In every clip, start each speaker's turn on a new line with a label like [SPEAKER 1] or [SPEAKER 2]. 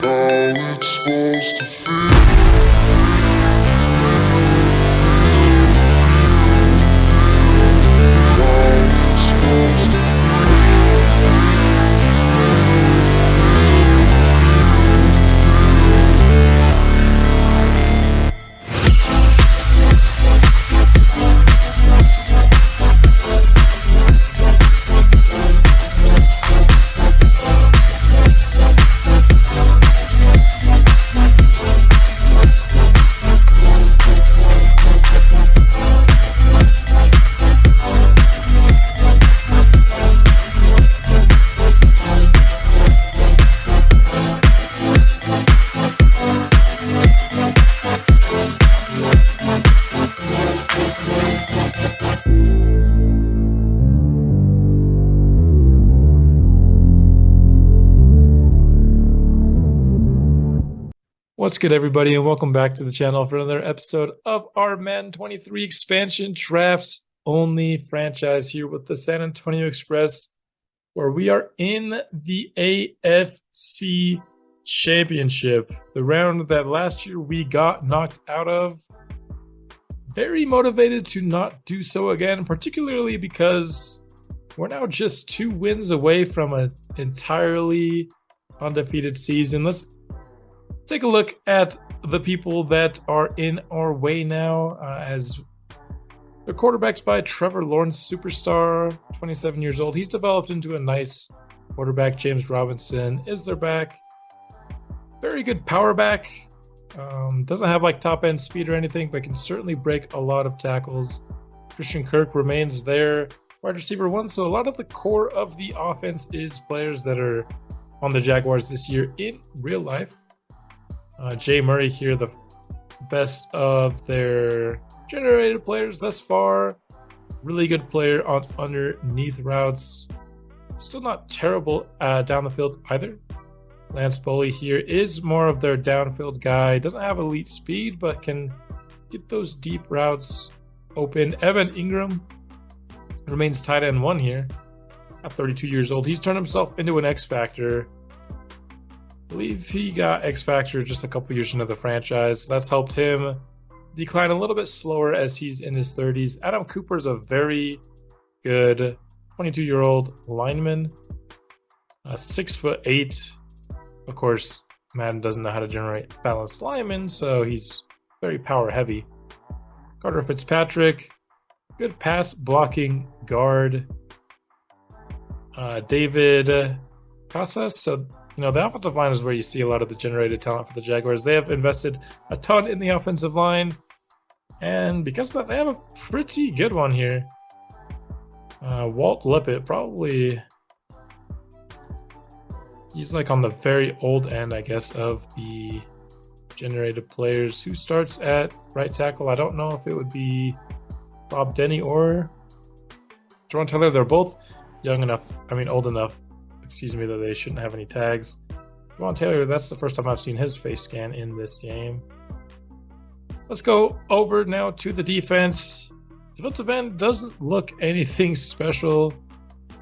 [SPEAKER 1] how it's supposed to feel.
[SPEAKER 2] What's good, everybody, and welcome back to the channel for another episode of our Madden 23 expansion drafts only franchise here with the San Antonio Express, where we are in the AFC Championship, the round that last year we got knocked out of. Very motivated to not do so again, particularly because we're now just 2 wins away from an entirely undefeated season. Let's take a look at the people that are in our way now, as they're quarterbacked by Trevor Lawrence, superstar, 27 years old. He's developed into a nice quarterback. James Robinson is their back. Very good power back. Doesn't have like top end speed or anything, but can certainly break a lot of tackles. Christian Kirk remains there, wide receiver 1. So a lot of the core of the offense is players that are on the Jaguars this year in real life. Jay Murray here, the best of their generated players thus far. Really good player on underneath routes. Still not terrible down the field either. Lance Boley here is more of their downfield guy. Doesn't have elite speed, but can get those deep routes open. Evan Ingram remains tight end 1 here at 32 years old. He's turned himself into an X Factor. I believe he got X Factor just a couple years into the franchise. That's helped him decline a little bit slower as he's in his 30s. Adam Cooper is a very good 22-year-old lineman, 6'8". Of course, Madden doesn't know how to generate balanced linemen, so he's very power heavy. Carter Fitzpatrick, good pass blocking guard. David Casas, so the offensive line is where you see a lot of the generated talent for the Jaguars. They have invested a ton in the offensive line, and because of that, they have a pretty good one here. Walt Lippett, probably, he's like on the very old end, I guess, of the generated players. Who starts at right tackle? I don't know if it would be Bob Denny or Jerron Taylor. They're both old enough, that they shouldn't have any tags. Jerron Taylor, that's the first time I've seen his face scan in this game. Let's go over now to the defense. Defensive end doesn't look anything special.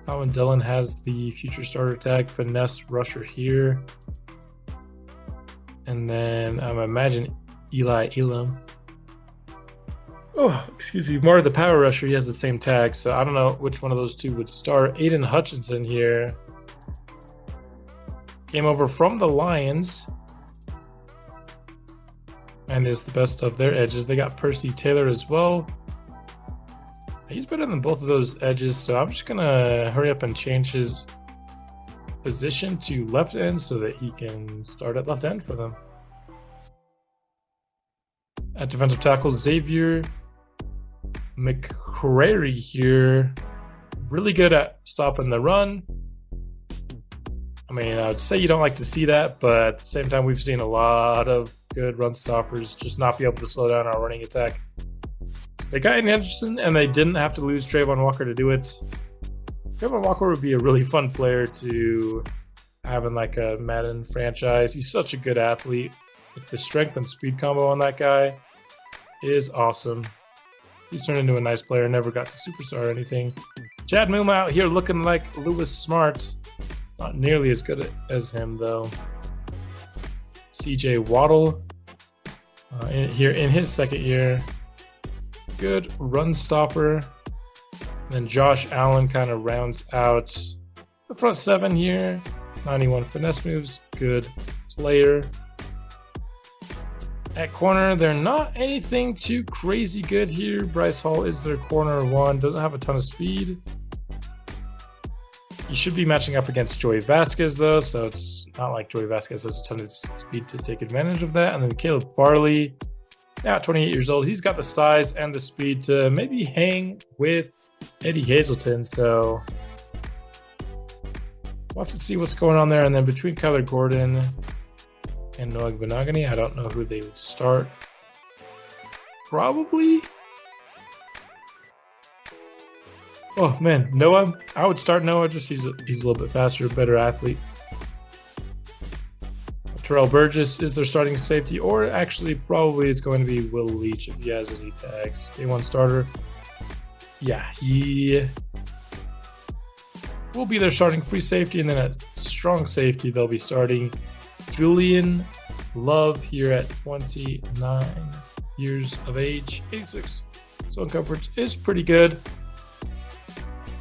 [SPEAKER 2] Colin Dillon has the future starter tag, finesse rusher here. And then I imagine Eli Elam. More of the power rusher, he has the same tag, so I don't know which one of those two would start. Aiden Hutchinson here came over from the Lions and is the best of their edges. They got Percy Taylor as well. He's better than both of those edges, so I'm just gonna hurry up and change his position to left end so that he can start at left end for them. At defensive tackle, Xavier McCrary here, really good at stopping the run. I would say you don't like to see that, but at the same time, we've seen a lot of good run stoppers just not be able to slow down our running attack. They got Aiden Hutchinson, and they didn't have to lose Trayvon Walker to do it. Trayvon Walker would be a really fun player to have in like a Madden franchise. He's such a good athlete. The strength and speed combo on that guy is awesome. He's turned into a nice player, never got to superstar or anything. Chad Moom out here looking like Lewis Smart. Not nearly as good as him, though. TJ Waddle here in his second year. Good run stopper. Then Josh Allen kind of rounds out the front seven here. 91 finesse moves. Good player. At corner, they're not anything too crazy good here. Bryce Hall is their corner one. Doesn't have a ton of speed. He should be matching up against Joey Vasquez, though, so it's not like Joey Vasquez has a ton of speed to take advantage of that. And then Caleb Farley, now at 28 years old, he's got the size and the speed to maybe hang with Eddie Hazelton. So we'll have to see what's going on there. And then between Kyler Gordon and Noah Benogany, I don't know who they would start. Probably. Oh man, Noah. I would start Noah. Just he's a little bit faster, better athlete. Terrell Burgess is their starting safety, or actually probably it's going to be Will Leach if he has any tags. Day one starter. Yeah, he will be their starting free safety, and then at strong safety they'll be starting Julian Love here at 29 years of age, 86. Zone coverage is pretty good.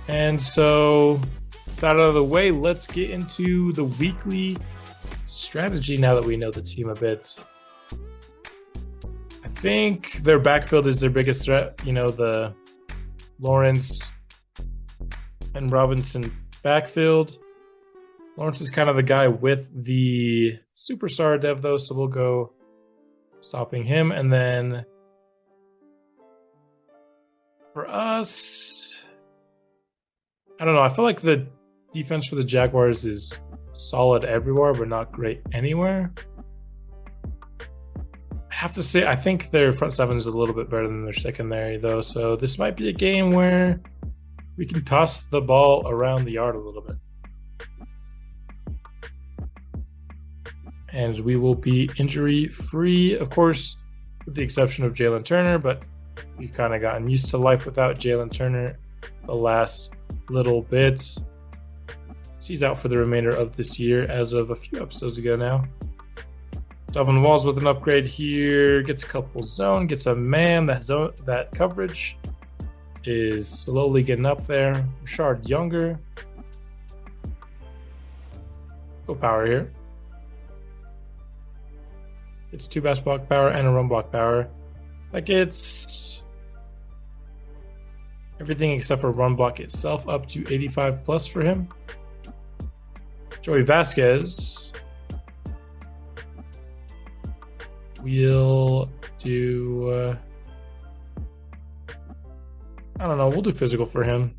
[SPEAKER 2] And so, that out of the way, let's get into the weekly strategy now that we know the team a bit. I think their backfield is their biggest threat. You know, the Lawrence and Robinson backfield. Lawrence is kind of the guy with the superstar dev, though, so we'll go stopping him. And then for us, I don't know. I feel like the defense for the Jaguars is solid everywhere, but not great anywhere. I have to say, I think their front seven is a little bit better than their secondary, though. So this might be a game where we can toss the ball around the yard a little bit. And we will be injury-free, of course, with the exception of Jalen Turner, but we've kind of gotten used to life without Jalen Turner the last little bit. He's out for the remainder of this year as of a few episodes ago now. Delvin Walls with an upgrade here. Gets a couple zone, gets a man. That coverage is slowly getting up there. Rashard Younger. Go power here. It's 2 pass block power and a run block power. That gets everything except for run block itself up to 85 plus for him. Joey Vasquez will do, I don't know, we'll do physical for him.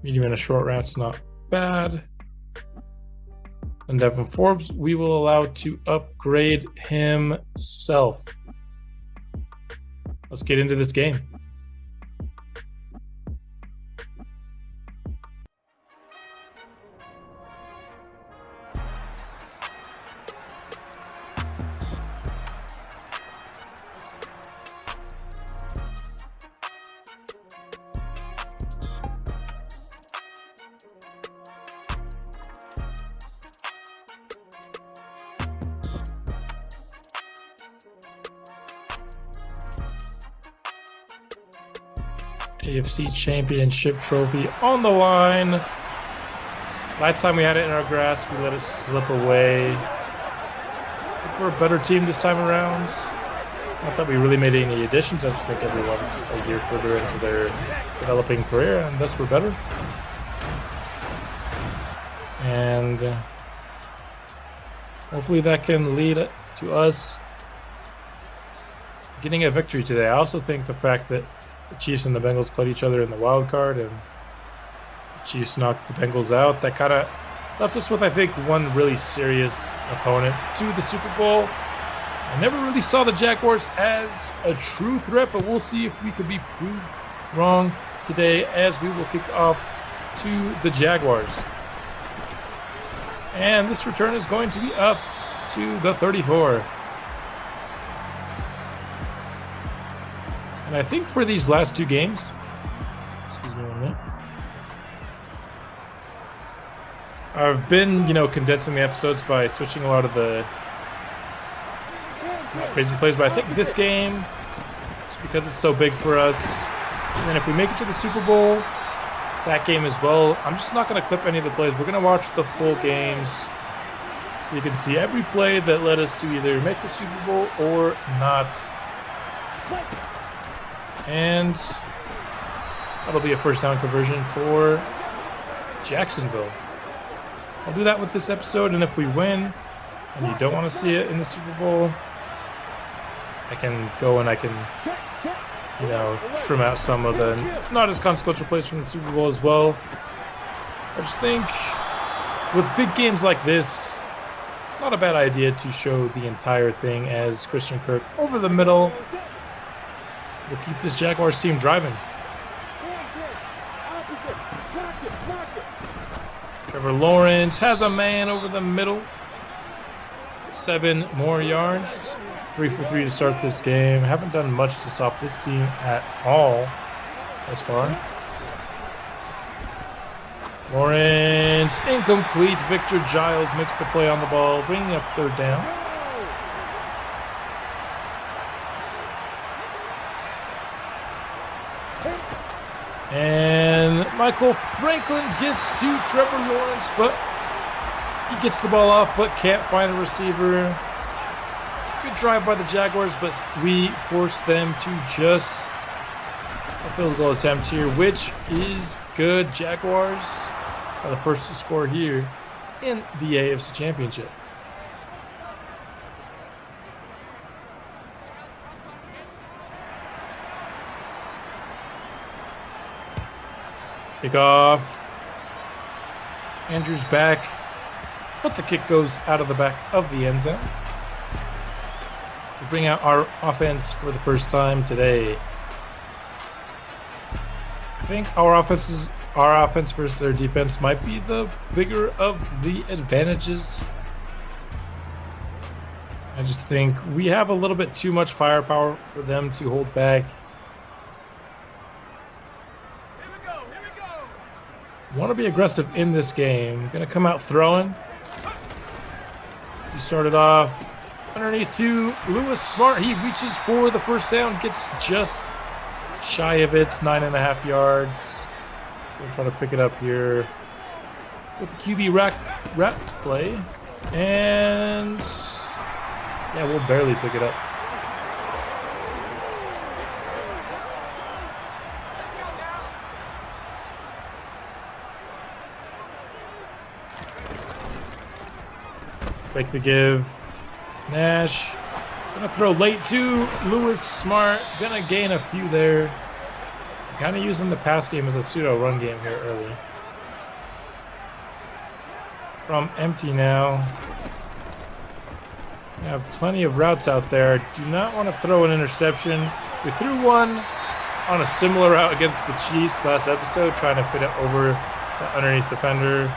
[SPEAKER 2] Medium and a short route's not bad. And Devin Forbes, we will allow to upgrade himself. Let's get into this game. AFC Championship trophy on the line. Last time we had it in our grasp, we let it slip away. We're a better team this time around. Not that we really made any additions. I just think everyone's a year further into their developing career, and thus we're better. And hopefully that can lead to us getting a victory today. I also think the fact that the Chiefs and the Bengals played each other in the wild card, and the Chiefs knocked the Bengals out. That kind of left us with, I think, one really serious opponent to the Super Bowl. I never really saw the Jaguars as a true threat, but we'll see if we could be proved wrong today as we will kick off to the Jaguars. And this return is going to be up to the 34. And I think for these last two games, excuse me 1 minute, I've been, condensing the episodes by switching a lot of the crazy plays, but I think this game, just because it's so big for us, and then if we make it to the Super Bowl, that game as well, I'm just not going to clip any of the plays. We're going to watch the full games so you can see every play that led us to either make the Super Bowl or not. And that'll be a first down conversion for Jacksonville. I'll do that with this episode, and if we win and you don't want to see it in the Super Bowl, I can go and I can, trim out some of the not as consequential plays from the Super Bowl as well. I just think with big games like this, it's not a bad idea to show the entire thing as Christian Kirk over the middle will keep this Jaguars team driving. Trevor Lawrence has a man over the middle. 7 more yards. 3 for 3 to start this game. Haven't done much to stop this team at all thus far. Lawrence incomplete. Victor Giles makes the play on the ball, bringing up 3rd down. And Michael Franklin gets to Trevor Lawrence, but he gets the ball off, but can't find a receiver. Good drive by the Jaguars, but we force them to just a field goal attempt here, which is good. Jaguars are the first to score here in the AFC Championship. Kick off. Andrews back, but the kick goes out of the back of the end zone. To bring out our offense for the first time today. I think our offense versus their defense might be the bigger of the advantages. I just think we have a little bit too much firepower for them to hold back. Want to be aggressive in this game. Going to come out throwing. He started off underneath to Lewis Smart. He reaches for the first down, gets just shy of it, 9.5 yards. We'll try to pick it up here with the QB wrap play. And yeah, we'll barely pick it up. Fake the give. Nash. Gonna throw late to Lewis Smart. Gonna gain a few there. Kind of using the pass game as a pseudo run game here early. From empty now. We have plenty of routes out there. Do not want to throw an interception. We threw one on a similar route against the Chiefs last episode, trying to fit it over the underneath defender.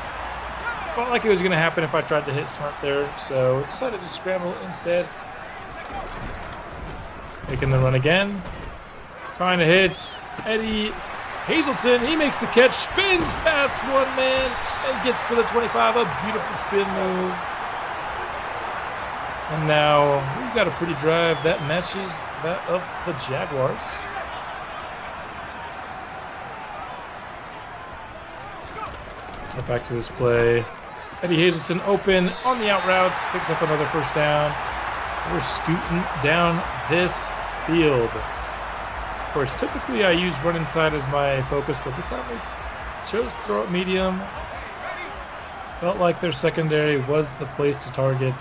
[SPEAKER 2] Felt like it was going to happen if I tried to hit Smart there, so decided to scramble instead. Making the run again. Trying to hit Eddie Hazelton. He makes the catch, spins past one man, and gets to the 25. A beautiful spin move. And now we've got a pretty drive that matches that of the Jaguars. Go back to this play. Eddie Hazelton open on the out route, picks up another first down. We're scooting down this field. Of course, typically I use run inside as my focus, but this time we chose to throw it medium. Felt like their secondary was the place to target.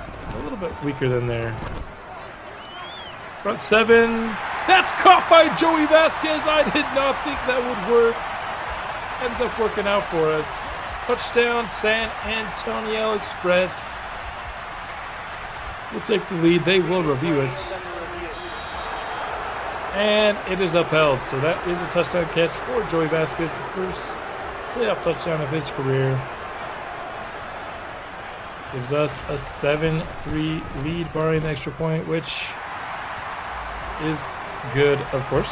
[SPEAKER 2] It's a little bit weaker than their front 7. That's caught by Joey Vasquez. I did not think that would work. Ends up working out for us. Touchdown, San Antonio Express. We'll take the lead. They will review it. And it is upheld. So that is a touchdown catch for Joey Vasquez, the first playoff touchdown of his career. Gives us a 7-3 lead, barring the extra point, which is good, of course.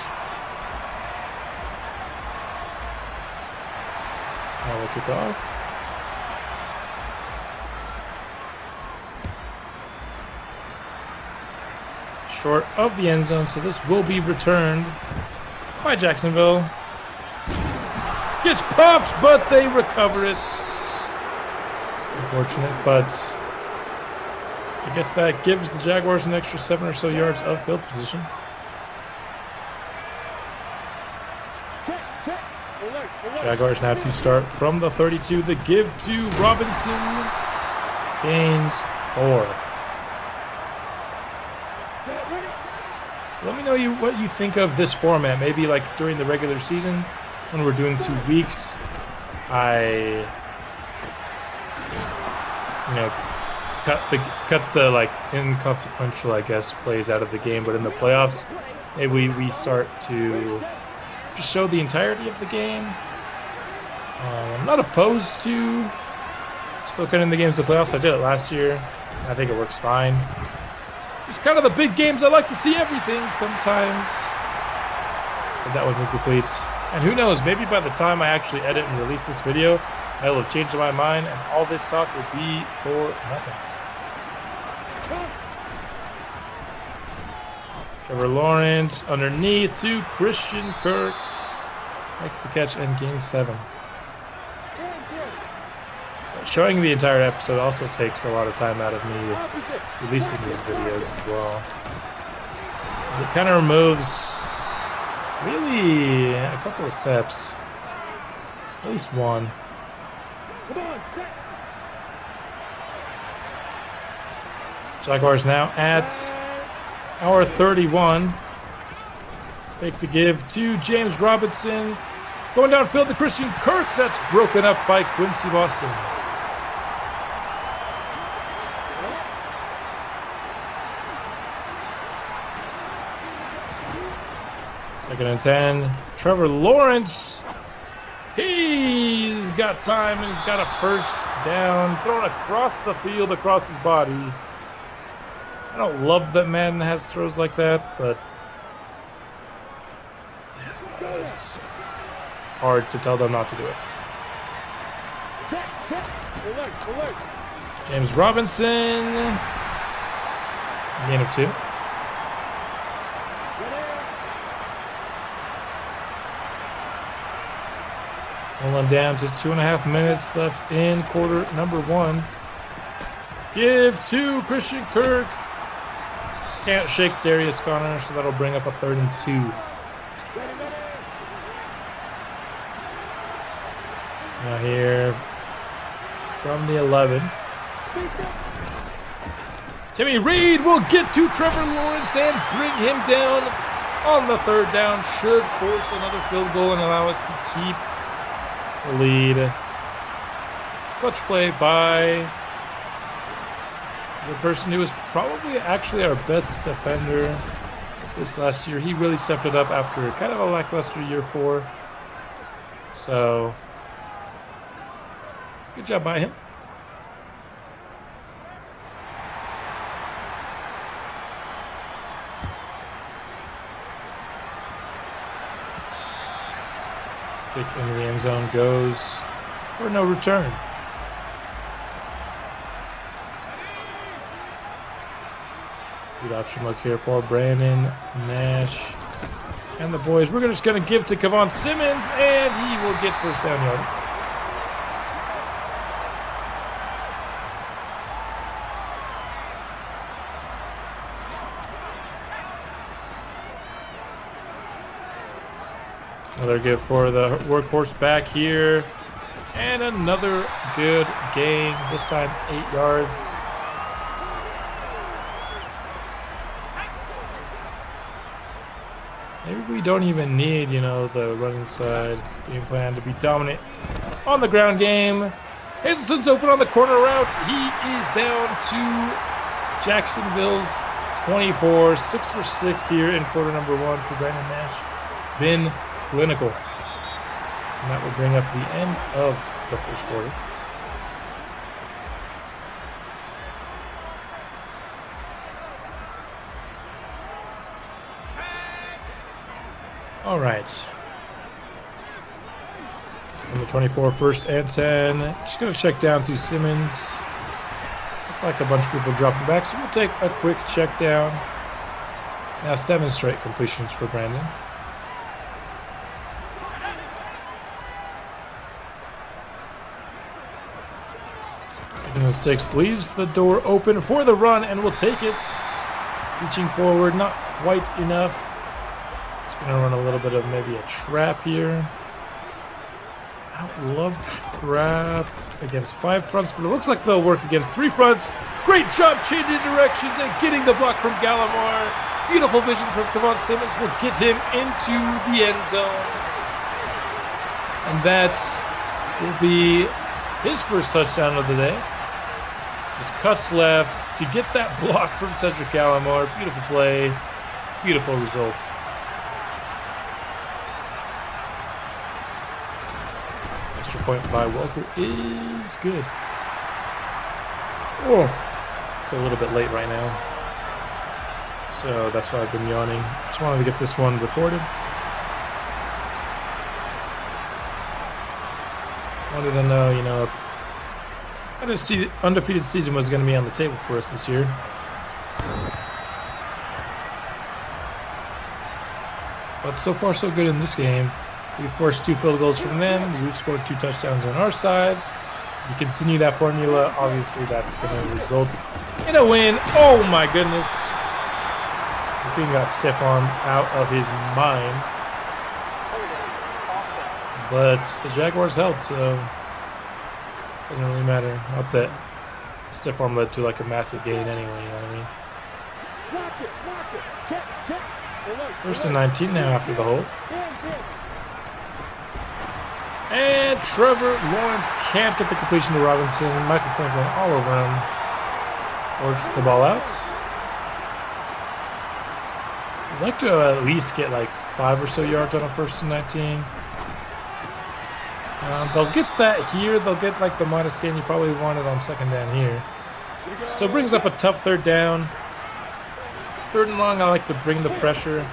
[SPEAKER 2] Now we'll kickoff. Short of the end zone, so this will be returned by Jacksonville. Gets popped, but they recover it. Unfortunate, but I guess that gives the Jaguars an extra 7 or so yards of field position. Jaguars now to start from the 32. The give to Robinson. Gains 4. Let me know what you think of this format. Maybe like during the regular season when we're doing 2 weeks, I cut the like inconsequential, I guess, plays out of the game. But in the playoffs, maybe we start to just show the entirety of the game. I'm not opposed to still cutting the games to playoffs. I did it last year. I think it works fine. It's kind of the big games. I like to see everything sometimes, because that was incomplete. And who knows, maybe by the time I actually edit and release this video, I will have changed my mind and all this talk will be for nothing. Trevor Lawrence underneath to Christian Kirk. Makes the catch and gains 7. Showing the entire episode also takes a lot of time out of me releasing these videos as well, because it kind of removes really a couple of steps, at least one. Jaguars now at our 31. Fake the give to James Robinson. Going downfield to Christian Kirk. That's broken up by Quincy Boston. Second and 10. Trevor Lawrence. He's got time and he's got a first down. Thrown across the field, across his body. I don't love that Madden has throws like that, but it's hard to tell them not to do it. James Robinson. Gain of 2. Rolling down to 2.5 minutes left in quarter number 1. Give to Christian Kirk. Can't shake Darius Conner, so that'll bring up a 3rd and 2. Now here from the 11. Timmy Reed will get to Trevor Lawrence and bring him down on the 3rd down. Should force another field goal and allow us to keep the lead. Clutch play by the person who was probably actually our best defender this last year. He really stepped it up after kind of a lackluster year 4. So, good job by him. Kick into the end zone goes for no return. Good option look here for Brandon Nash and the boys. We're just going to give to Kevon Simmons, and he will get first down yard. Another give for the workhorse back here. And another good gain, this time 8 yards. Maybe we don't even need, the running side game plan to be dominant on the ground game. Hazelton's open on the corner route. He is down to Jacksonville's 24. 6 for 6 here in quarter number 1 for Brandon Nash. Been clinical. And that will bring up the end of the first quarter. All right. On the 24, first and 10. Just going to check down to Simmons. Looked like a bunch of people dropping back, so we'll take a quick check down. Now 7 straight completions for Brandon. Second and 6 leaves the door open for the run, and we'll take it. Reaching forward, not quite enough. Just going to run a little bit of maybe a trap here. I don't love trap against 5 fronts, but it looks like they'll work against 3 fronts. Great job changing directions and getting the block from Gallimore. Beautiful vision from Kevon Simmons will get him into the end zone. And that will be his first touchdown of the day. Just cuts left to get that block from Cedric Gallimore. Beautiful play, beautiful result. Extra point by Welker is good. Oh, it's a little bit late right now, so that's why I've been yawning. Just wanted to get this one recorded. Wanted to know, if undefeated season was going to be on the table for us this year. But so far, so good in this game. We forced 2 field goals from them. We've scored 2 touchdowns on our side. You continue that formula, obviously that's going to result in a win. Oh my goodness. The thing got stiff-armed out of his mind. But the Jaguars held, so it doesn't really matter. Not that stiff-arm led to like a massive gain anyway, you know what I mean? First and 19 now after the hold. And Trevor Lawrence can't get the completion to Robinson. Michael Franklin all over him. Forces the ball out. I'd like to at least get like 5 or so yards on a first and 19. They'll get that here. They'll get like the minus gain you probably wanted on second down here. Still brings up a tough third down. Third and long, I like to bring the pressure.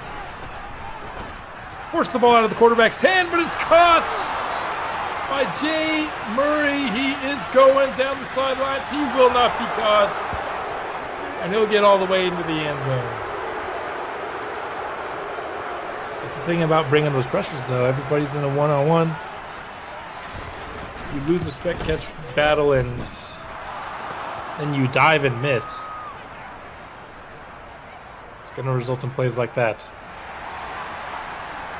[SPEAKER 2] Force the ball out of the quarterback's hand, but it's caught by Jay Murray. He is going down the sidelines. He will not be caught. And he'll get all the way into the end zone. That's the thing about bringing those pressures, though. Everybody's in a one-on-one. You lose a spec catch battle and then you dive and miss. It's going to result in plays like that.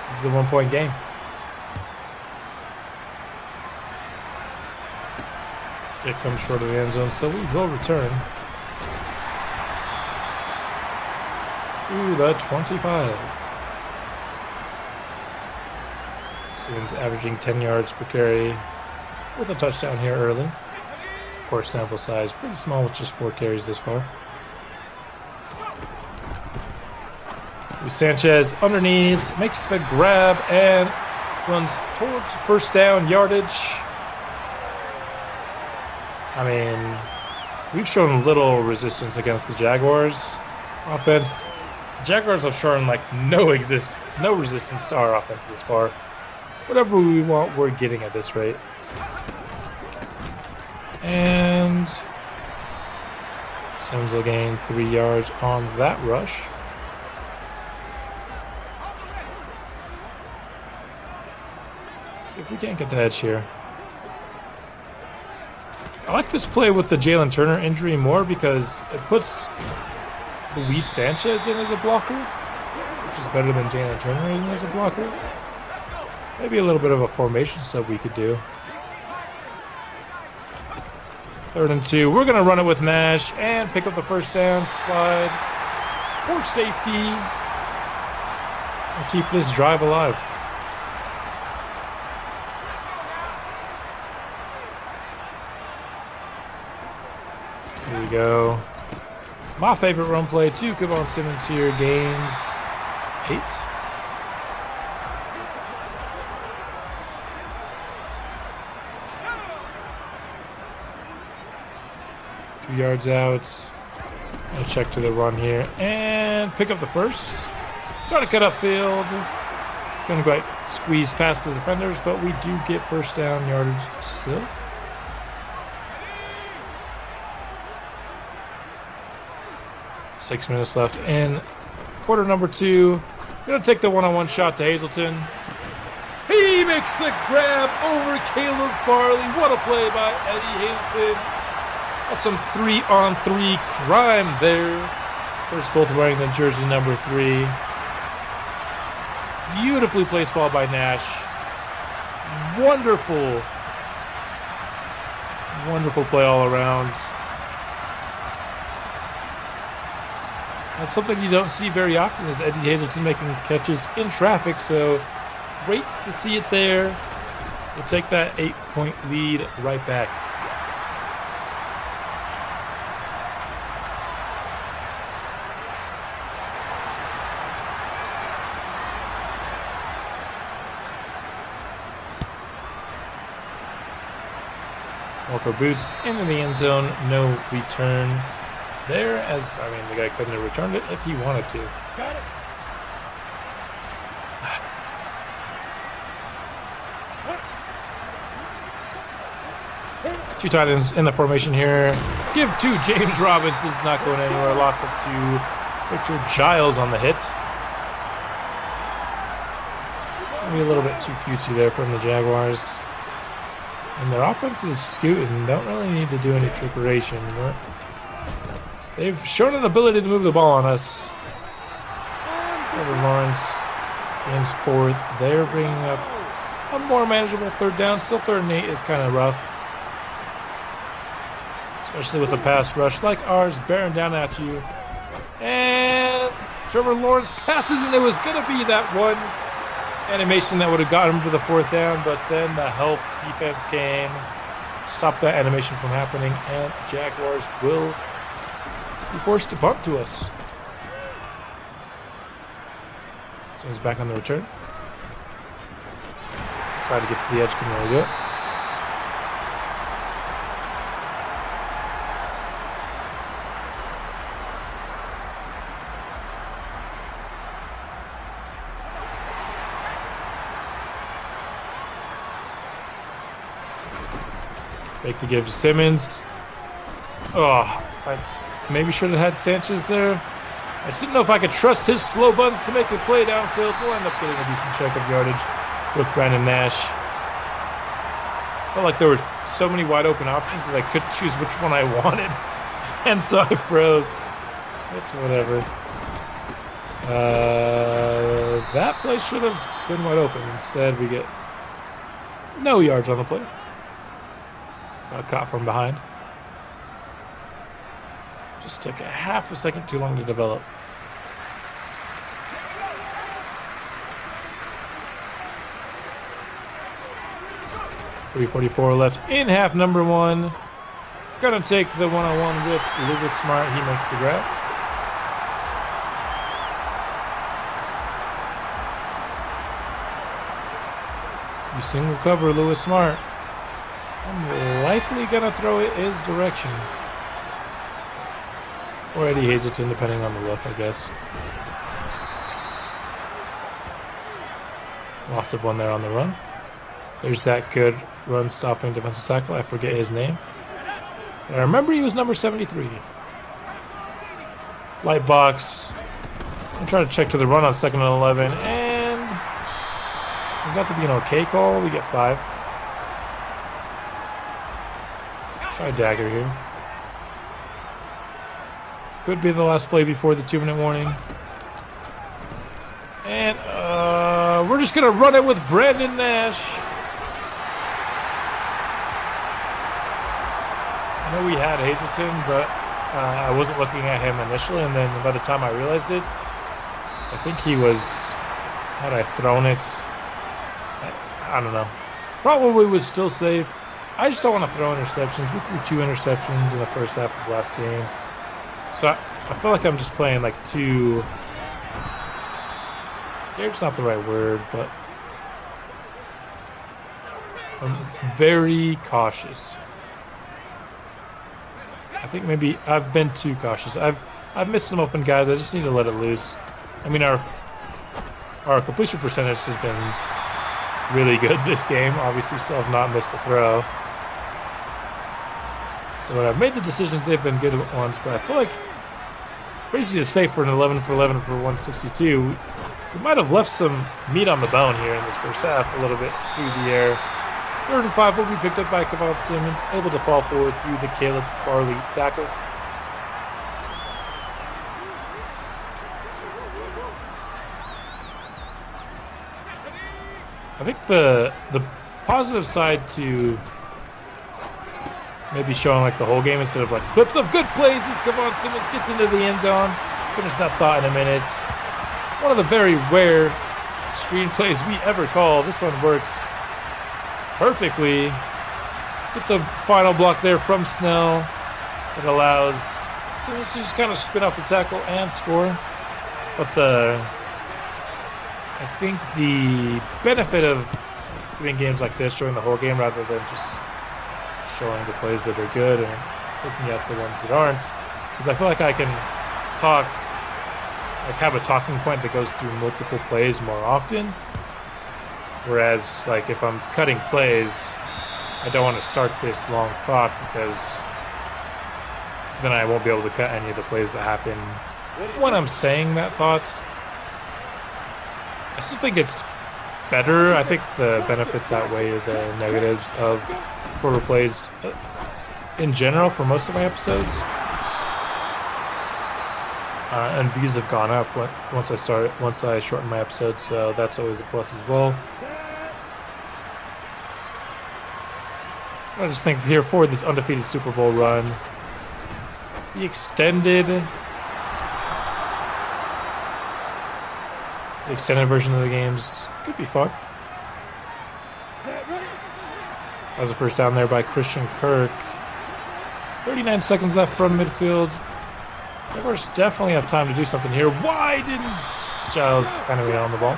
[SPEAKER 2] This is a 1-point game. Kick comes short of the end zone, so we will return. Ooh, the 25. Students averaging 10 yards per carry with a touchdown here early. Of course, sample size pretty small with just 4 carries this far. Sanchez underneath, makes the grab and runs towards first down yardage. I mean, we've shown little resistance against the Jaguars offense. Jaguars have shown like no resistance to our offense this far. Whatever we want, we're getting at this rate. And Sims will gain 3 yards on that rush. See if we can't get the edge here. I like this play with the Jalen Turner injury more because it puts Luis Sanchez in as a blocker, which is better than Jalen Turner in as a blocker. Maybe a little bit of a formation sub we could do. 3rd and 2. We're going to run it with Nash and pick up the first down, slide for safety, and keep this drive alive. Here we go. My favorite run play, too. Kevon Simmons here gains 8. Yards out. I'll check to the run here and pick up the first. Try to cut upfield. Couldn't quite squeeze past the defenders, but we do get first down yardage still. Six minutes left in quarter number 2. Gonna take the one-on-one shot to Hazleton. He makes the grab over Caleb Farley. What a play by Eddie Hazleton. That's some 3-on-3 crime there. First both wearing the jersey number 3. Beautifully placed ball by Nash. Wonderful. Wonderful play all around. That's something you don't see very often, is Eddie Hazleton making catches in traffic, so great to see it there. We'll take that 8-point lead right back. Walker Boots into the end zone, no return there, as, I mean, the guy couldn't have returned it if he wanted to. Got it. Two tight ends in the formation here. Give to James Robinson. It's not going anywhere. Loss up to Victor Giles on the hit. Maybe a little bit too cutesy there from the Jaguars. And their offense is scooting. Don't really need to do any trickeration. But they've shown an ability to move the ball on us. Trevor Lawrence gains 4th. They're bringing up a more manageable third down. Still 3rd and 8 is kind of rough. Especially with a pass rush like ours bearing down at you. And Trevor Lawrence passes, and it was going to be that one animation that would have got him to the 4th down, but then the help defense came, stopped that animation from happening, and Jaguars will be forced to punt to us. So he's back on the return. Try to get to the edge, couldn't really do it. Make the give to Simmons. Oh, I maybe should have had Sanchez there. I just didn't know if I could trust his slow buns to make a play downfield. We'll end up getting a decent check of yardage with Brandon Nash. Felt like there were so many wide open options that I couldn't choose which one I wanted. And so I froze. It's whatever. That play should have been wide open. Instead, we get no yards on the play. Got caught from behind. Just took a half a second too long to develop. .344 left in half number 1. Gonna take the one-on-one with Lewis Smart. He makes the grab. You single cover Lewis Smart. I'm likely gonna throw it his direction. Or Eddie Hazleton, depending on the look, I guess. Loss of one there on the run. There's that good run-stopping defensive tackle. I forget his name. But I remember he was number 73. Light box. I'm trying to check to the run on 2nd and 11. And it's got to be an okay call. We get 5. Try dagger here. Could be the last play before the 2-minute warning. And we're just going to run it with Brandon Nash. I know we had Hazleton, but I wasn't looking at him initially, and then by the time I realized it, I think he was, had I thrown it, I don't know. Probably was still safe. I just don't want to throw interceptions. We threw 2 interceptions in the first half of last game. So I feel like I'm just playing like too... Scared's not the right word, but I'm very cautious. I think maybe I've been too cautious. I've missed some open guys. I just need to let it loose. I mean, our our completion percentage has been really good this game. Obviously, still have not missed a throw. So when I've made the decisions, they've been good ones, but I feel like Crazy is safe for an 11 for 11 for 162. We might have left some meat on the bone here in this first half a little bit through the air. 3rd and 5 will be picked up by Kevon Simmons, able to fall forward through the Caleb Farley tackle. I think the positive side to maybe showing like the whole game instead of like clips of good plays as Kevon Simmons gets into the end zone. Finish that thought in a minute. One of the very rare screenplays we ever call. This one works perfectly. Get the final block there from Snell. It allows Simmons to just kind of spin off the tackle and score. But I think the benefit of doing games like this, showing the whole game rather than just showing the plays that are good and looking at the ones that aren't, because I feel like I can talk, like have a talking point that goes through multiple plays more often. Whereas, like, if I'm cutting plays, I don't want to start this long thought because then I won't be able to cut any of the plays that happen when I'm saying that thought. I still think it's better. I think the benefits outweigh the negatives of shorter plays in general for most of my episodes. And views have gone up once I shorten my episodes, so that's always a plus as well. I just think here for this undefeated Super Bowl run, the extended version of the games could be fun. That was a first down there by Christian Kirk. 39 seconds left from midfield. Jaguars definitely have time to do something here. Why didn't Giles kind of get on the ball?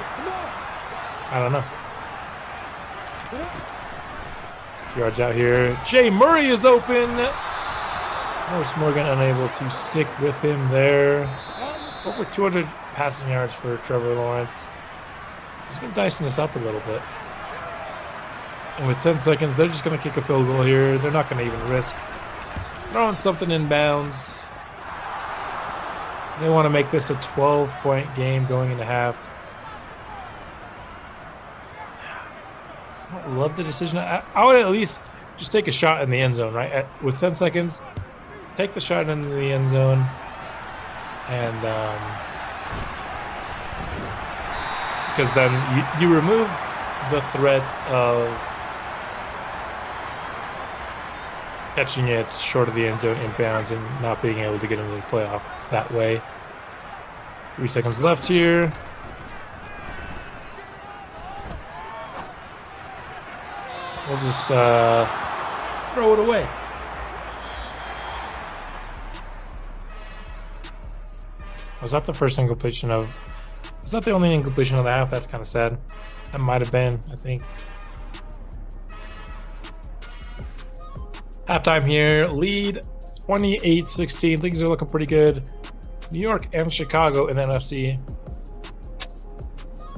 [SPEAKER 2] I don't know. Yards out here. Jay Murray is open. Morris Morgan unable to stick with him there. Over 200 passing yards for Trevor Lawrence. He's been dicing this up a little bit. And with 10 seconds, they're just going to kick a field goal here. They're not going to even risk throwing something in bounds. They want to make this a 12-point game going into half. I don't love the decision. I would at least just take a shot in the end zone, right? With 10 seconds, take the shot into the end zone. And because then you remove the threat of catching it short of the end zone inbounds and not being able to get into the playoff that way. 3 seconds left here. We'll just throw it away. Was that the first incompletion of... Was that the only incompletion of the half? That's kind of sad. That might have been, I think. Halftime here. Lead 28-16. Things are looking pretty good. New York and Chicago in the NFC.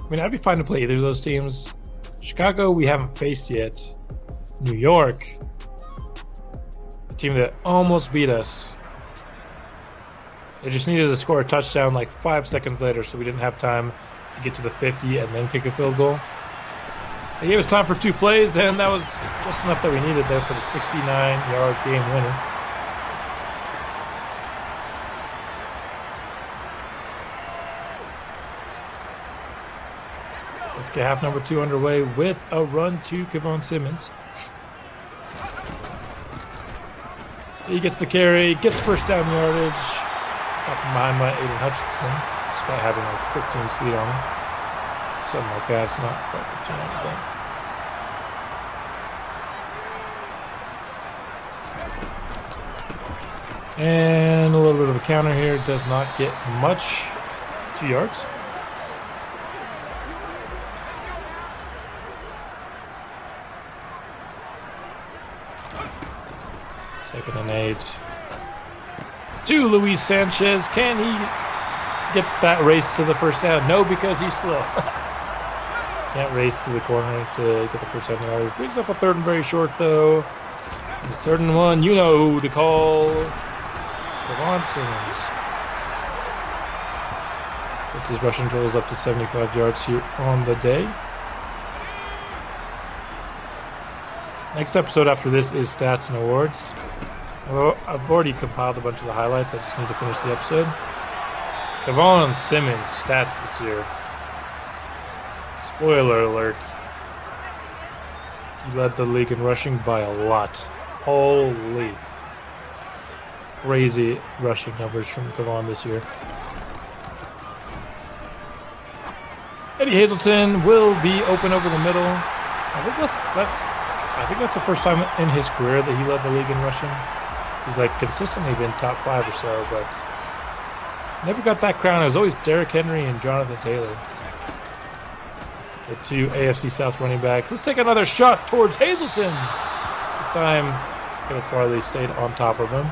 [SPEAKER 2] I mean, I'd be fine to play either of those teams. Chicago, we haven't faced yet. New York, a team that almost beat us. They just needed to score a touchdown like 5 seconds later, so we didn't have time to get to the 50 and then kick a field goal. They gave us time for 2 plays, and that was just enough that we needed there for the 69-yard game winner. Let's get half number 2 underway with a run to Kevon Simmons. He gets the carry, gets first down yardage. Got from behind by Aiden Hutchinson, despite having like 15 speed on him. Something like that. It's not quite 15, but. And a little bit of a counter here. Does not get much. 2 yards. Second and 8. To Luis Sanchez. Can he get that race to the first down? No, because he's slow. Can't race to the corner to get the first 7 yards. Brings up a 3rd and very short, though. The 3rd and 1, you know who to call. Devon Simmons. Gets his rushing totals up to 75 yards here on the day. Next episode after this is Stats and Awards. Although I've already compiled a bunch of the highlights, I just need to finish the episode. Devon Simmons stats this year. Spoiler alert. He led the league in rushing by a lot. Holy. Crazy rushing numbers from Kevon this year. Eddie Hazelton will be open over the middle. I think that's the first time in his career that he led the league in rushing. He's like consistently been top 5 or so, but never got that crown. It was always Derrick Henry and Jonathan Taylor. The 2 AFC South running backs. Let's take another shot towards Hazelton. This time, Caleb Farley stayed on top of him.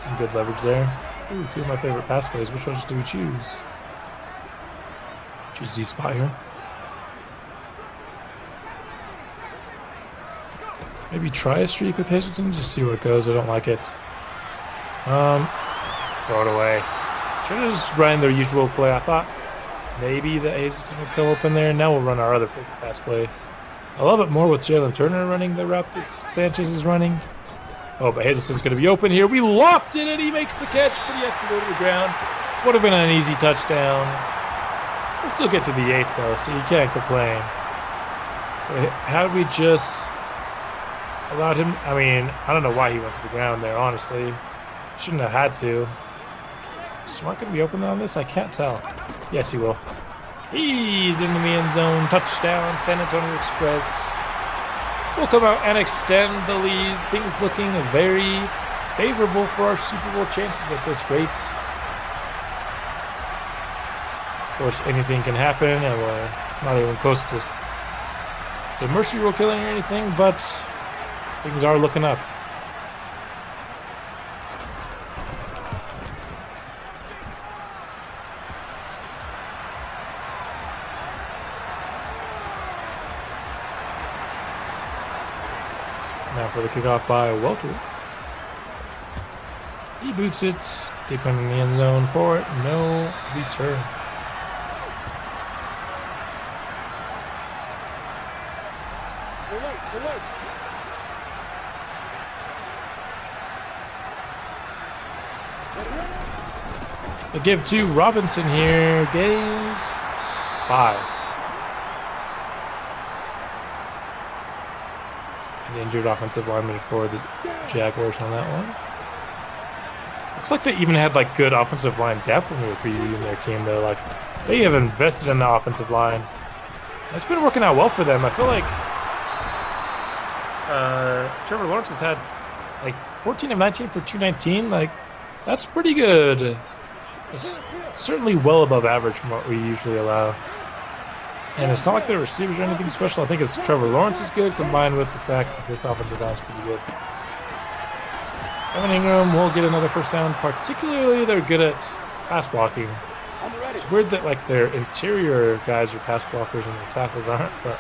[SPEAKER 2] Some good leverage there. Ooh, 2 of my favorite pass plays. Which ones do we choose? Choose Z-spot here. Maybe try a streak with Hazelton, just see where it goes. I don't like it. Throw it away. Should have just run their usual play. I thought maybe the Hazelton would come up in there. Now we'll run our other favorite pass play. I love it more with Jalen Turner running the route that Sanchez is running. Oh, but Hazelton's going to be open here. We lofted it. He makes the catch, but he has to go to the ground. Would have been an easy touchdown. We'll still get to the 8th, though, so you can't complain. How did we just allowed him? I mean, I don't know why he went to the ground there, honestly. Shouldn't have had to. Smart going to be open on this? I can't tell. Yes, he will. He's in the end zone. Touchdown, San Antonio Express. We'll come out and extend the lead. Things looking very favorable for our Super Bowl chances at this rate. Of course, anything can happen, and we're not even close to mercy rule killing or anything, but things are looking up. Now for the kickoff by Welter. He boots it. Deep in the end zone for it. No return. They give to Robinson here. Gains 5. The injured offensive lineman for the Jaguars on that one. Looks like they even had like good offensive line depth when we were previewing their team though. Like they have invested in the offensive line. It's been working out well for them. I feel like Trevor Lawrence has had like 14 of 19 for 219. Like that's pretty good. It's certainly well above average from what we usually allow. And it's not like their receivers or anything special. I think it's Trevor Lawrence is good combined with the fact that this offensive line is pretty good. Evan Ingram will get another first down. Particularly, they're good at pass blocking. It's weird that like their interior guys are pass blockers and their tackles aren't, but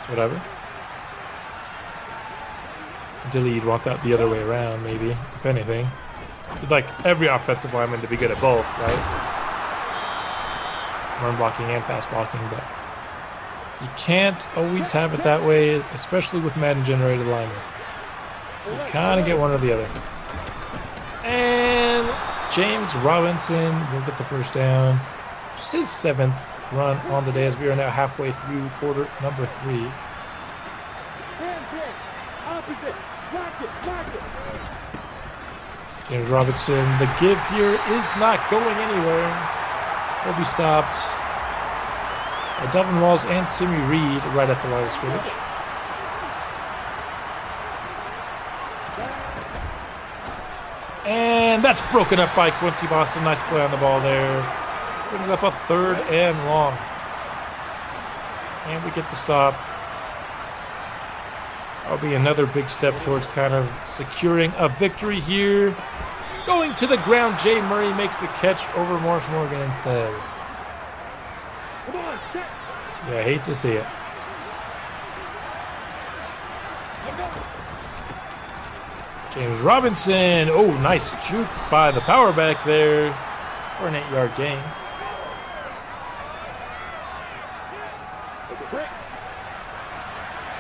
[SPEAKER 2] it's whatever. Ideally, you'd want that the other way around, maybe, if anything. You'd like every offensive lineman to be good at both, right? Run blocking and pass blocking, but you can't always have it that way, especially with Madden generated linemen. You kind of get one or the other. And James Robinson will get the first down. Just his 7th run on the day as we are now halfway through quarter number 3. James Robinson, the give here is not going anywhere. Will be stopped by Devin Walls and Timmy Reed right at the line of scrimmage. And that's broken up by Quincy Boston. Nice play on the ball there. Brings up a 3rd and long. And we get the stop. That'll be another big step towards kind of securing a victory here. Going to the ground, Jay Murray makes the catch over Morris Morgan instead. Yeah, I hate to see it. James Robinson. Oh, nice juke by the power back there for an 8-yard gain.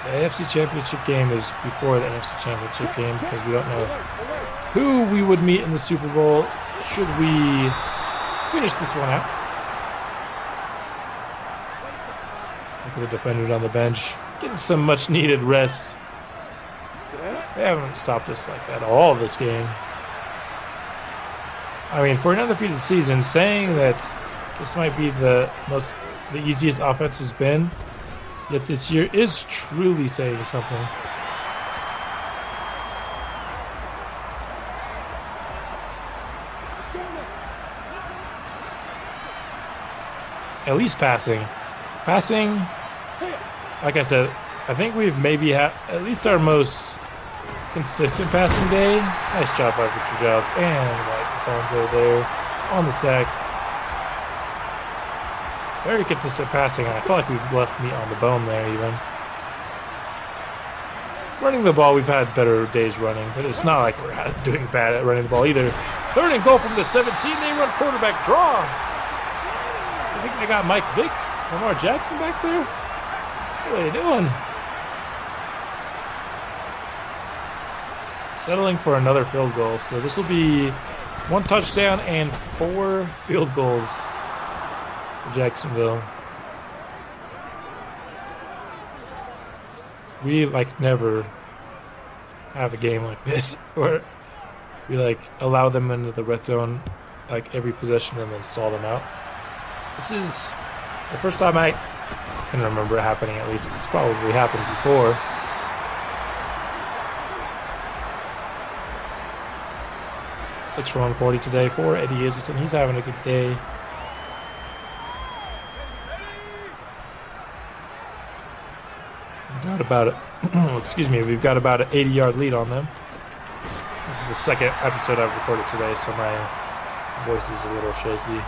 [SPEAKER 2] The AFC Championship game is before the NFC Championship game because we don't know who we would meet in the Super Bowl should we finish this one out. Look at the defenders on the bench getting some much needed rest. They haven't stopped us like at all this game. I mean, for an undefeated season, saying that this might be the easiest offense has been, yet this year is truly saying something. At least passing, like I said, I think we've maybe had at least our most consistent passing day. Nice job by Victor Giles and White DeSanzo there on the sack. Very consistent passing. I feel like we've left meat on the bone there even. Running the ball, we've had better days running, but it's not like we're doing bad at running the ball either. 3rd and goal from the 17. They run quarterback draw. I think they got Mike Vick, Lamar Jackson back there. What are they doing? Settling for another field goal. So this will be 1 touchdown and 4 field goals for Jacksonville. We never have a game like this where we allow them into the red zone every possession and then stall them out. This is the first time I can remember it happening. At least it's probably happened before. Six for 140 today for Eddie Hazelton. He's having a good day. We've got about we've got about an 80-yard lead on them. This is the second episode I've recorded today, so my voice is a little shaky.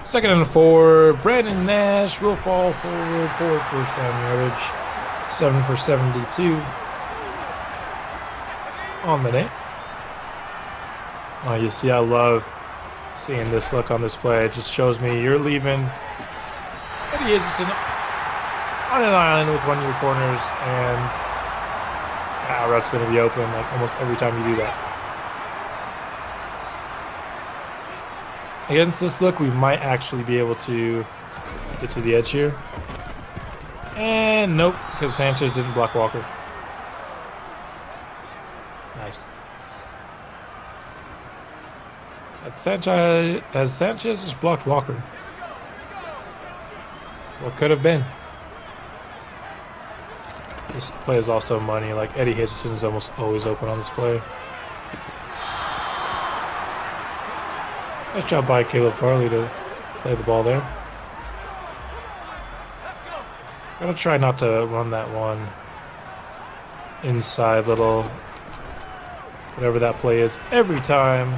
[SPEAKER 2] Second and 4. Brandon Nash will fall forward for first down yardage. 7 for 72 on the day. Oh, you see, I love seeing this look on this play. It just shows me you're leaving Eddie Hazelton on an island with one of your corners, and that route's going to be open almost every time you do that. Against this look, we might actually be able to get to the edge here. And nope, because Sanchez didn't block Walker. Nice. Sanchez just blocked Walker. What could have been? This play is also money. Eddie Hazelton is almost always open on this play. Nice job by Caleb Farley to play the ball there. Gotta try not to run that one inside little whatever that play is every time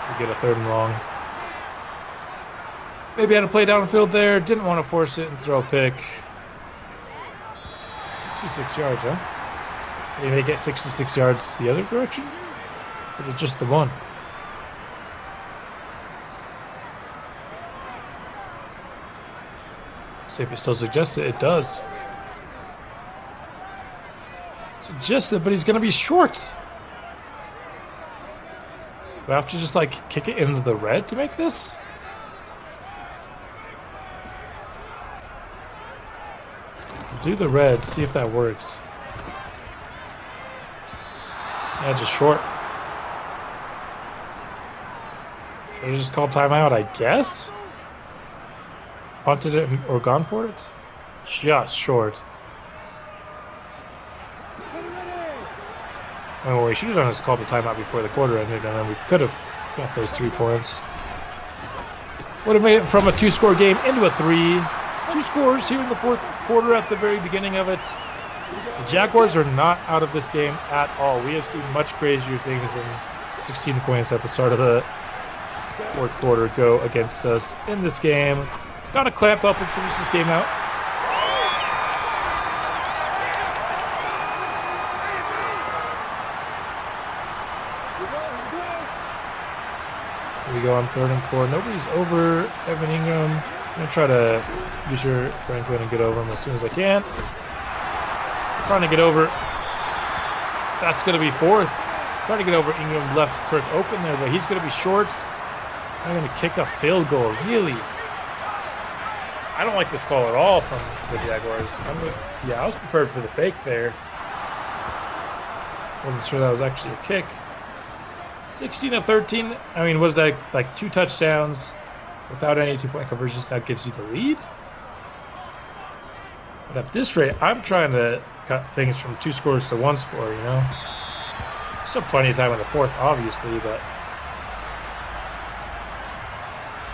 [SPEAKER 2] we get a 3rd and long. Maybe had to play downfield there. Didn't want to force it and throw a pick. 66 yards, huh? Did they get 66 yards the other direction? Or is it just the one? See if it still suggests it. It does. Suggests it, but he's going to be short. Do I have to just kick it into the red to make this? Do the red, see if that works. Yeah, just short. They just called timeout, I guess? Punted it or gone for it? Just short. Well, what we should have done is called the timeout before the quarter ended, and then we could have got those 3 points. Would have made it from a 2-score game into a 3. 2 scores here in the 4th quarter at the very beginning of it. The Jaguars are not out of this game at all. We have seen much crazier things than 16 points at the start of the fourth quarter go against us in this game. Got to clamp up and finish this game out. Here we go on 3rd and 4. Nobody's over Evan Ingram. I'm going to try to be sure Franklin and get over him as soon as I can. Trying to get over. That's going to be 4th. Trying to get over Ingram, left Kirk open there, but he's going to be short. I'm going to kick a field goal. Really? I don't like this call at all from the Jaguars. Yeah, I was prepared for the fake there. Wasn't sure that was actually a kick. 16 of 13. I mean, was that like 2 touchdowns without any 2-point conversions? That gives you the lead. But at this rate, I'm trying to cut things from 2 scores to 1 score, you know? Still plenty of time in the 4th, obviously, but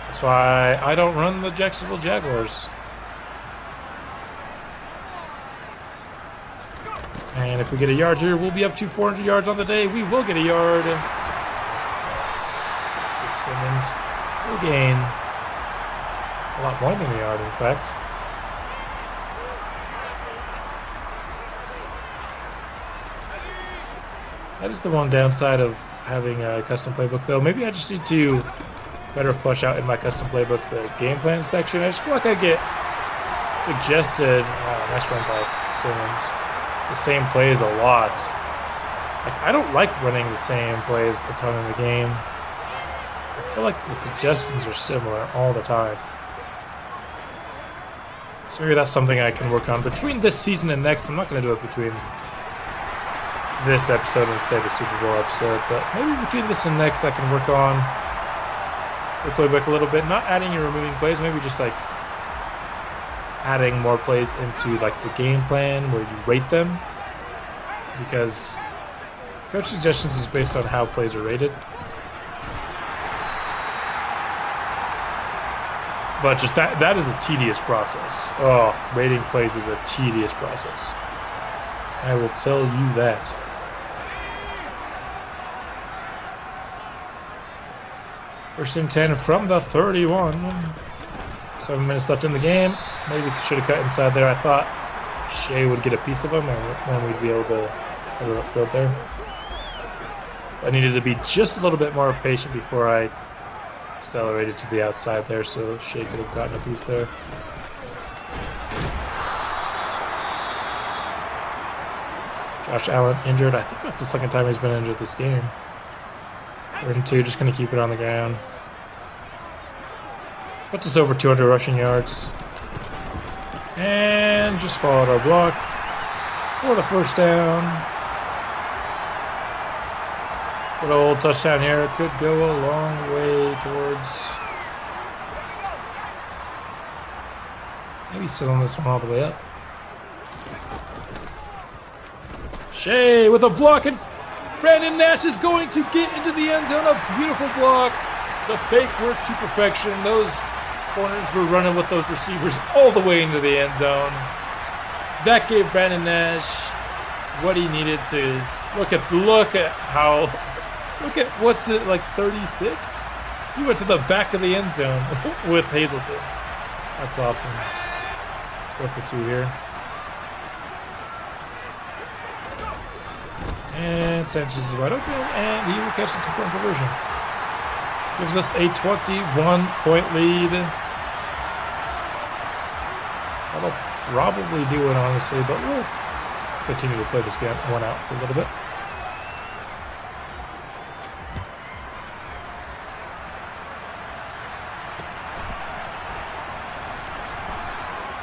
[SPEAKER 2] that's why I don't run the Jacksonville Jaguars. And if we get a yard here, we'll be up to 400 yards on the day. We will get a yard. Simmons will gain a lot more than a yard, in fact. That is the one downside of having a custom playbook, though. Maybe I just need to better flesh out in my custom playbook the game plan section. I just feel like I get suggested, nice run by Simmons, the same plays a lot. Like, I don't like running the same plays a ton in the game. I feel like the suggestions are similar all the time. So maybe that's something I can work on between this season and next. I'm not going to do it between this episode and say the Super Bowl episode, but maybe between this and next I can work on the playbook a little bit, not adding and removing plays, maybe just like adding more plays into like the game plan where you rate them, because coach suggestions is based on how plays are rated. But just that is a tedious process. Oh, rating plays is a tedious process. I will tell you that. First and 10 from the 31. 7 minutes left in the game. Maybe should have cut inside there. I thought Shea would get a piece of him, and then we'd be able to put it upfield there. I needed to be just a little bit more patient before I accelerated to the outside there, so Shea could have gotten a piece there. Josh Allen injured. I think that's the 2nd time he's been injured this game. 3rd and 2, just going to keep it on the ground. Puts us over 200 rushing yards. And just followed our block for the 1st down. Good old touchdown here. It could go a long way towards maybe sealing this one all the way up. Shea with a block, and Brandon Nash is going to get into the end zone. A beautiful block. The fake worked to perfection. Those corners were running with those receivers all the way into the end zone. That gave Brandon Nash what he needed to look at what's it, like 36? He went to the back of the end zone with Hazleton. That's awesome. Let's go for 2 here. And Sanchez is wide open, and he will catch the 2-point conversion. Gives us a 21-point lead. That'll probably do it, honestly, but we'll continue to play this game one out for a little bit.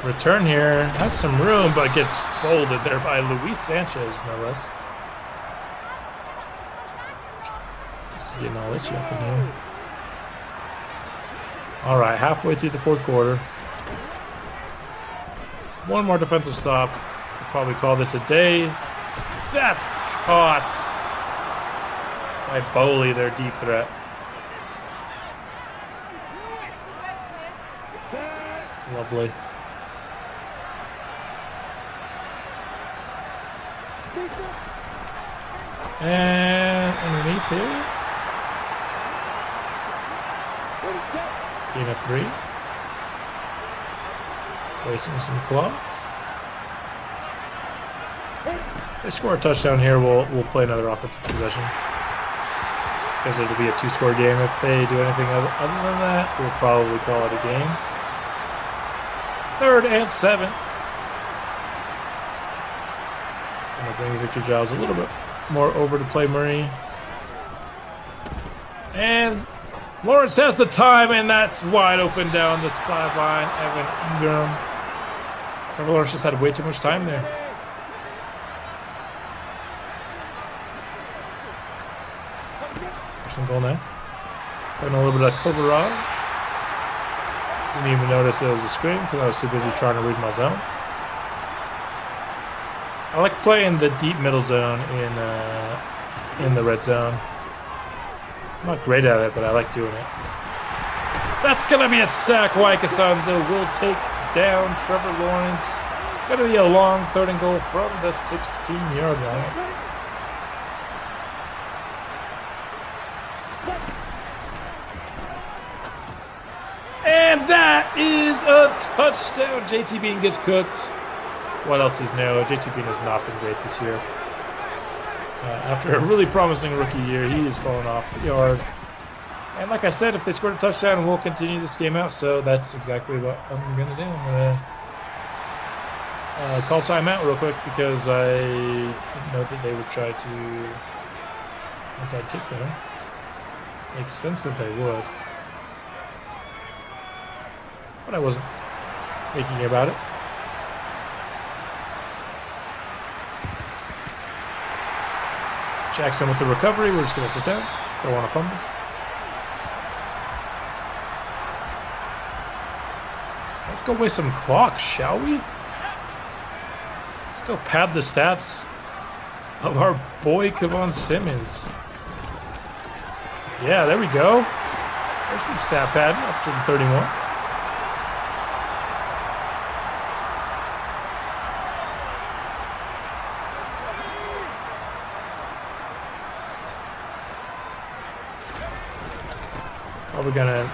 [SPEAKER 2] Return here, has some room, but gets folded there by Luis Sanchez, no less. This is getting all itchy up in here. All right, halfway through the 4th quarter. One more defensive stop. We'll probably call this a day. That's caught by Boley, their deep threat. Lovely. And underneath here. Gain of 3. Wasting some clock. If they score a touchdown here, we'll play another offensive possession. Because it'll be a 2-score game. If they do anything other than that, we'll probably call it a game. 3rd and 7. I'm going to bring Victor Giles a little bit more over to play Murray. And Lawrence has the time, and that's wide open down the sideline. Evan Ingram. Trevor Lawrence just had way too much time there. First and goal now. Putting a little bit of coverage. Didn't even notice it was a screen because I was too busy trying to read my zone. I like playing the deep middle zone in the red zone. I'm not great at it, but I like doing it. That's going to be a sack. Costanzo will take down Trevor Lawrence. Going to be a long 3rd and goal from the 16-yard line. And that is a touchdown. JT Bean gets cooked. What else is new? JT Bean has not been great this year. After a really promising rookie year, he is falling off the yard. And like I said, if they scored a touchdown, we'll continue this game out. So that's exactly what I'm going to do. I'm going to call timeout real quick because I didn't know that they would try to onside kick there. Makes sense that they would. But I wasn't thinking about it. Jackson with the recovery. We're just going to sit down. Don't want to fumble. Let's go waste some clock, shall we? Let's go pad the stats of our boy Kevon Simmons. Yeah, there we go. There's some stat pad up to the 31. Probably gonna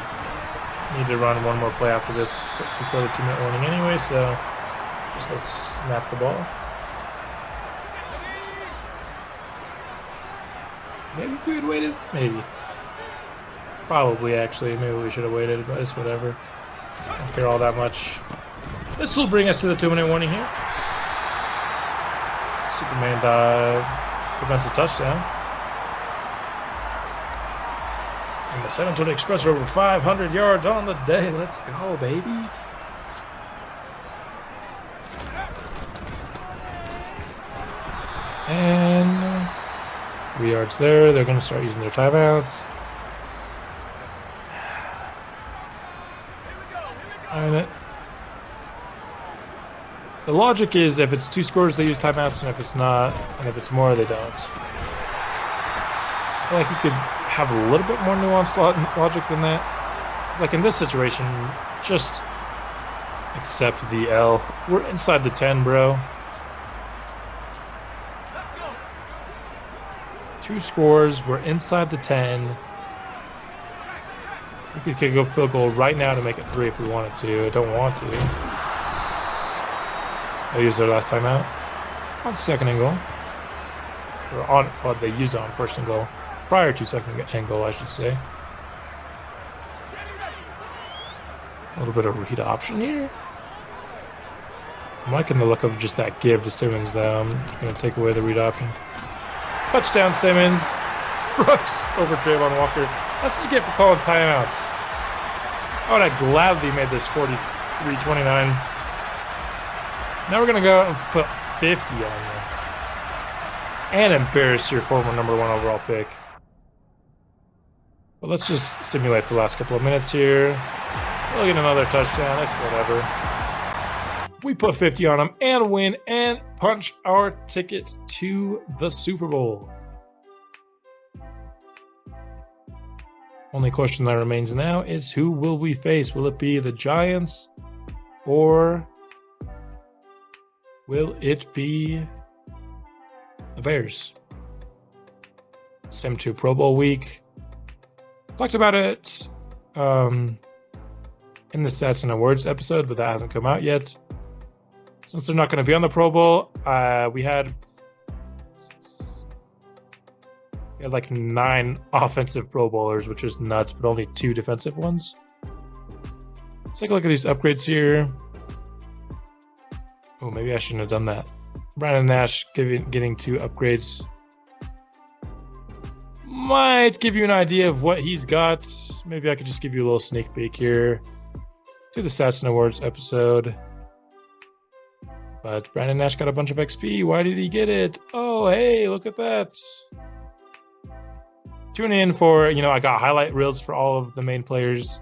[SPEAKER 2] need to run one more play after this before the 2-minute warning anyway, so just let's snap the ball. Maybe if we had waited, maybe. Probably actually, maybe we should have waited, but it's whatever. I don't care all that much. This will bring us to the 2-minute warning here. Superman dive prevents a touchdown. And the San Antonio Express are over 500 yards on the day. Let's go, baby. And 3 yards there. They're going to start using their timeouts. And the logic is if it's 2 scores, they use timeouts, and if it's not, and if it's more, they don't. I feel like you could have a little bit more nuanced logic than that. Like in this situation, just accept the L. We're inside the 10, bro. 2 scores, we're inside the 10. We could kick a field goal right now to make it 3 if we wanted to. I don't want to. They use their last timeout on 2nd and goal. Or on what they used on 1st and goal. Prior to 2nd and goal, I should say. A little bit of read option here. I'm liking the look of just that give to Simmons, though. I'm going to take away the read option. Touchdown, Simmons. Trucks over Trayvon Walker. That's what you get for calling timeouts. I would have gladly made this 43-29. Now we're going to go and put 50 on you. And embarrass your former #1 overall pick. But let's just simulate the last couple of minutes here. We'll get another touchdown. That's whatever. We put 50 on them and win and punch our ticket to the Super Bowl. Only question that remains now is who will we face? Will it be the Giants or will it be the Bears. Sim 2 Pro Bowl week. Talked about it in the Stats and Awards episode, but that hasn't come out yet. Since they're not going to be on the Pro Bowl, we had like 9 offensive Pro Bowlers, which is nuts, but only 2 defensive ones. Let's take a look at these upgrades here. Oh, maybe I shouldn't have done that. Brandon Nash getting 2 upgrades might give you an idea of what he's got. Maybe I could just give you a little sneak peek here to the Stats and Awards episode. But Brandon Nash got a bunch of XP. Why did he get it? Oh, hey, look at that. Tune in for, I got highlight reels for all of the main players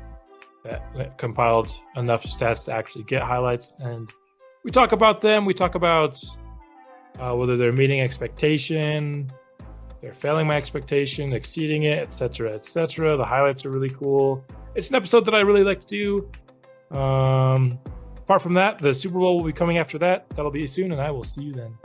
[SPEAKER 2] that compiled enough stats to actually get highlights. And we talk about them. We talk about whether they're meeting expectation, if they're failing my expectation, exceeding it, etc., etc. The highlights are really cool. It's an episode that I really like to do. Apart from that, the Super Bowl will be coming after that. That'll be soon, and I will see you then.